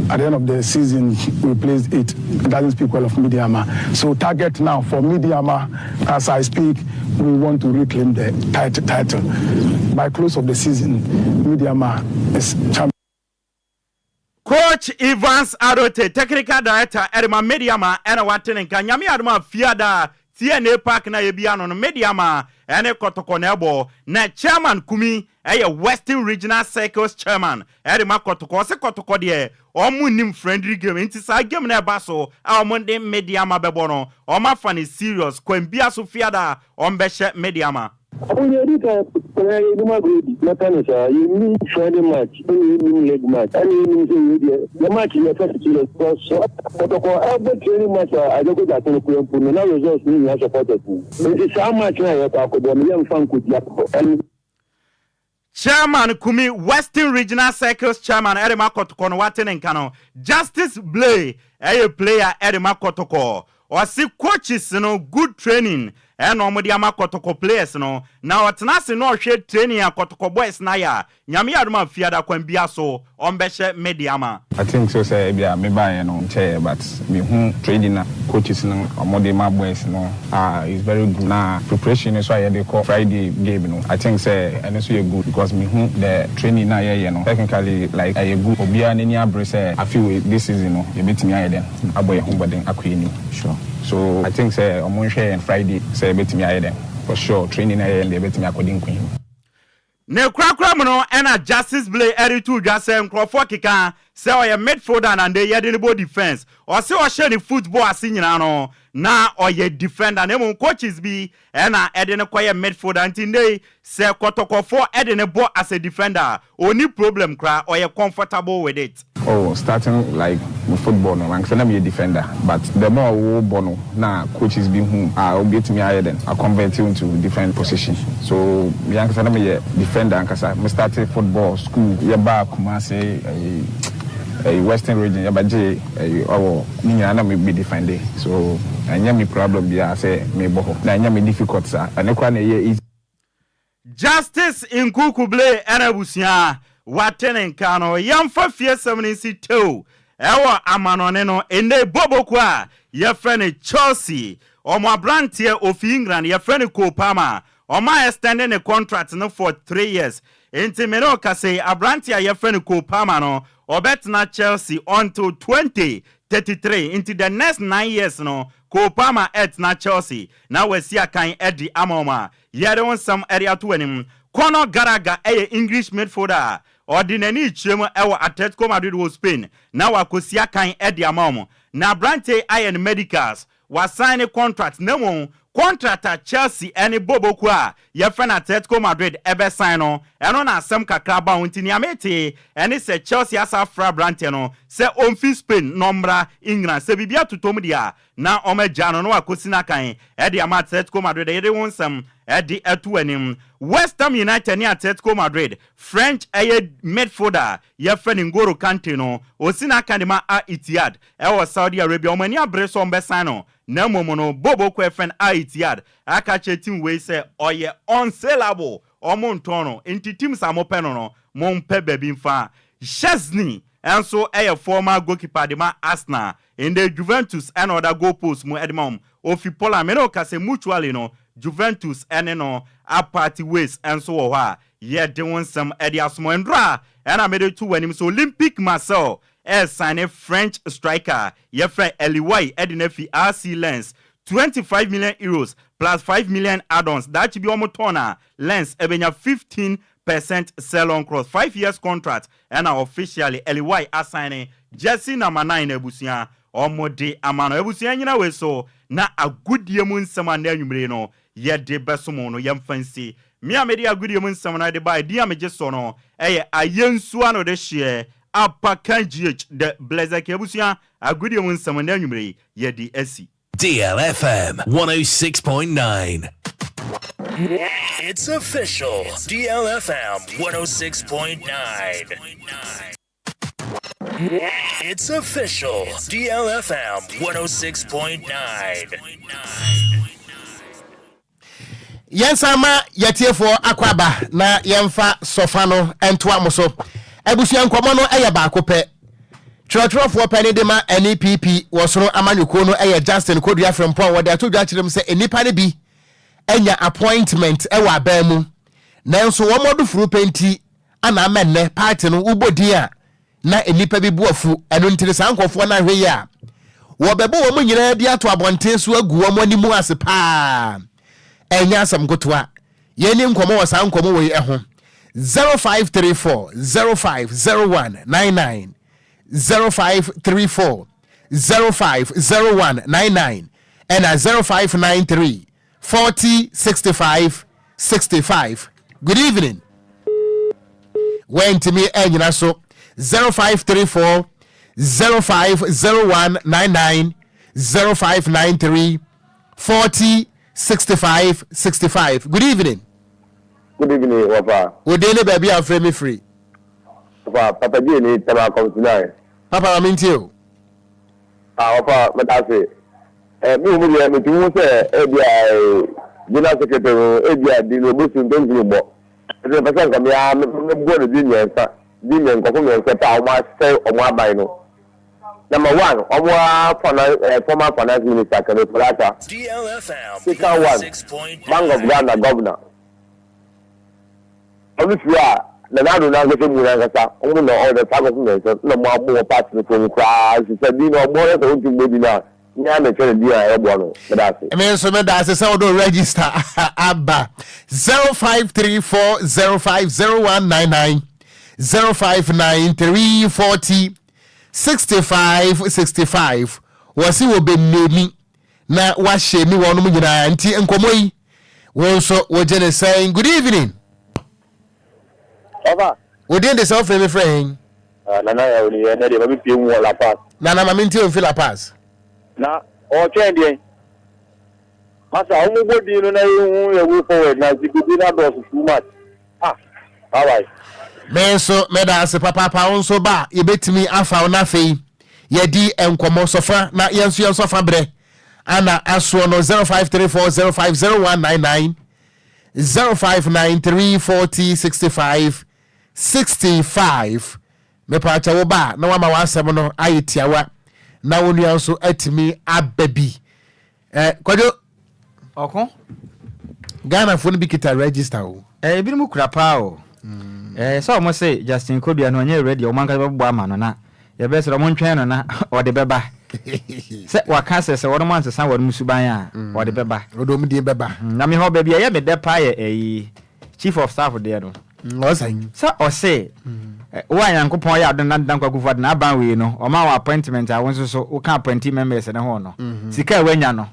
At the end of the season, we placed 8. It doesn't speak well of Mediama. So target now for Mediama, as I speak, we want to reclaim the title. By close of the season, Mediama is champion. Coach Evans Adote, technical director, Erema Mediama, and Watenen Kanyami Adama Fiada. TNA Park na yebiano no Mediama ene kotokonebo na chairman kumi Western Regional Circles chairman ma kotoko se kotoko de omunim friendly game nti sa game na baso a omonde Mediama bebono o ma fani serious kwambia so fiada ombehye Mediama. You need Friday match, you need leg match, and you need the match you have to do. So, every training match, I don't go back to the now results mean you supported. It is how much I have to Chairman Kumi Western Regional Circles Chairman Erema Kotoko Watenen Kano Justice Blay player Erema Kotoko or see coaches good training and Mediama Kotoko players no now at Nasi no shade training a Kotoko boys naya Nyami Aduma Fiada Kwambia so Ombeshe Mediama. I think so say me buy chair but me training coaches no Mediama boys no is very good na preparation is why they call Friday game I think say and so good because me the training na technically like I good obia any abre say I feel this season you meet me aye den aboy hombaden akwini sure. So I think say on share and Friday say betimi aye for sure training aye and betimi akodi nkwen. Ne krakra no na Justice Blay eritu dwa say nkrofo kika say oye midfielder and dey yedinbo defense or say o share the football asinyina no na oye defender na coaches bi na edene koye midfielder ntinde say kotokofo edene ball as a defender only problem kra oye comfortable with it. Oh, starting like with football, no, I'm a defender. But the more we bono, now coaches be who I'll get me higher than I convert you into different positions. So me a defender, I started football school. Yeah, back Kumasi, a Western region. Yeah, but me be defender. So I me problem. Yeah, I say me boho. I me difficult sir. And easy. Justice in Kukuble Anabusia. Watenen kano yamfa fie seminisi teo ewa amanone no ene bobo kwa ye frene Chelsea omo abrantie ofi England ye frene Kopama Oma extending the contract no for 3 years. Enti me no ka say Abranti a yefre Cole Palmer no obetna Chelsea until 2033 into the next 9 years no Cole Palmer na Chelsea. Now we see a kind Eddie Amoma. Yere won some area to him. Conor Gallagher English midfielder. Ordinary chemo ewa Atletico Madrid wo Spain. Now wakosia kan Eddie Amoma. Na Brante Iron Medicals was sign a contract. No contractor Chelsea any Bobo Kwa. Your friend Atletico Madrid ebe sign on. And on a some kakraba untini amete. And it's a Chelsea as a fra Brante no. Se onfi Spain nombra England. Se bibia tutomudia. Na ome jano no wakosina kan. Eddie Ama Atletico Madrid. Ede won some Eddie etuenim. West Ham United ni Atletico Madrid. French midfielder. Your friend N'Golo Kante no. Osina kanima a Etihad. Ewa Saudi Arabia. Omani abreso mbesano. Na momono Bobo Kwa friend a Etihad. Aka chetim we say oye unsellable. Omontono. Inti team samopeno no. Mompe bebinfa. Chesney. And so a former goalkeeper de ma Arsenal. In the Juventus and other goalposts mo edmom. Ofipola meno kase mutually no. Juventus and no a party ways and so on. Yet they want some Edias Moendra and I made it to when him so Olympic Marcel sign a French striker. Yefre Eliwai Edinefi RC Lens 25 million euros plus 5 million add-ons. That should be Omotona Lens Ebenya 15% sell on cross 5 years contract and now officially Eliwai assigning Jesse number 9 Ebusia Omode Amano Ebusia nyina we so na a good yemun sama na nwumre no ye de besomo no yem fancy me amedi a good yemun sama na de ba dia me jeso no eye ayensu ano de hye apaka GH the blazer kebusia a good yemun sama na nwumre ye de asi DLFM 106.9. It's official. DLFM 106.9. It's official. DLFM 106.9. Yes, ama yetiefo akwaba na yemfa sofano ento amoso. Ebusuan nkomo no eye ba akopɛ. Trotro penny de ma NPP wasoro amanyuko no eye Justin Kodua Frempon wode atodwa kyerem se enipa ne bi enya appointment ewa abamu. Nanso wo modu furu penti ana amenne party no ubodi a na enipa bi buafu eno ntire sankofo na hwe ya wo bebo wo nyina di ato abonten so agu wo animu ase pa enya asam gotoa yeni nkomo wo sankomo wo eho 0534 050199 0534 050199 and 0593 406565. Good evening. When to me and so 0534 050199 0593 406565. Good evening. Good evening, Papa. Good day, baby. I'm free. Free. Papa, you need to come tonight. Papa, I'm into you. Papa, but I say, me, to say, General Secretary, the Robustian don't do more. The person come here, I'm going to Junior, government, say, or my bino. Number one, former finance minister, DLFM. Second one, Bank of Ghana governor. Obviously, the Nadu Nagasi Munagasa, only all the government, no more parts of the class. She said, you know, more than to maybe now. I mean, so that's a sound register. Abba 0534 050199 0593 40 6565. Was he will be me na washe me one mujina anti enkomoi. We so we saying good evening. Over. We did the self me friend. Nana only na de mami pie mu la pass. Nana mami nti on feel la pass. Na o twende masa omo body no na you way forward na zigubi na do too much all right me so me da se papa onso ba ye betimi afa ona fei ye di enkomo sofa na yenso sofa bre ana aso no 0534 050199 0593 40 65 me pa cha wo ba na wa ma wa asem no ayetiawa na wonu anso atimi ababi Kwadwo Okon Ghana phone bi kita register o. Ebi mu kura pa o. So almost say Justin Kobia no nye ready o man ka bebo ama no na. Ye be sero mo ntwen no na o de beba. Se waka se wono man sesa wono musuban a o de beba. Odo mu de beba. Na me ho ba bia ye me de pa ye chief of staff there no. O san. So o say wa yankopon ya adon dan kwa kufa na ban we no o ma wa appointment a won so o ka appointee members ne ho no. Sika wanya no.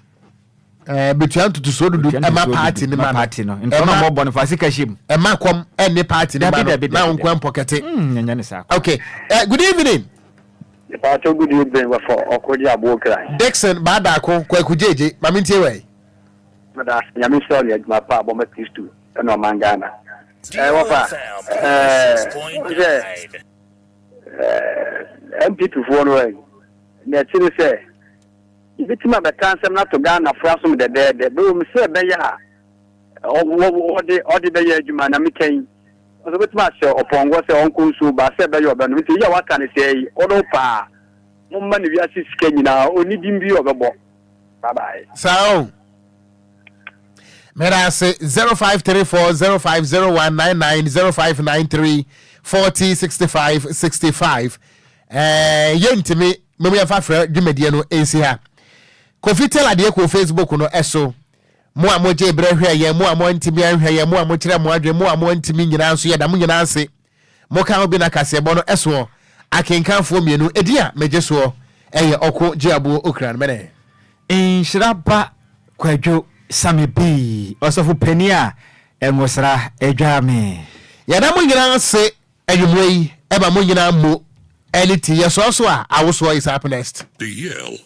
Between to so do Emma party ni man party no into no more Boniface Kashim Emma come any party ni man na on pocket nyanya ni sa. Okay, good evening. Good evening for Okogyeabour Ocran. Dixon bada ko Kwakujeje mami ntie we. Mada nyame sorry aduma pa bo ma Kristo na mangana. Wafa MP2 for no we. Na tiri say Ibitima be cancel na to Ghana from the dead. Do me say be ya. O de be ya adwuma na me kan. O so bitima se opon go se onko su ba se be yo be no me ya waka ne say o do pa. Mo ma ne wi asisika nyina oni dimbi obebo. Bye bye. So Mera say 0534 050199 0593 40 65 65. Yentimi me ya fa fra dwumadie no ensi ha. Kofi tell ade ko Facebook no eso mo amoje brehwe ye mo amontimi ahwe ye mo amokire mo adwe mo amontimi nyina nso ye da mo nyina ase mo kan obi na kasebo no eso akenkanfo mienu edia mejeso eye Okogyeabour Ocran mene Nhyiraba Kwadwo Sammy B osofu penia engosra edwame ya da mo nyina ase edwumrei eba mo nyina mo eliti yeso so a awoso is happiness. The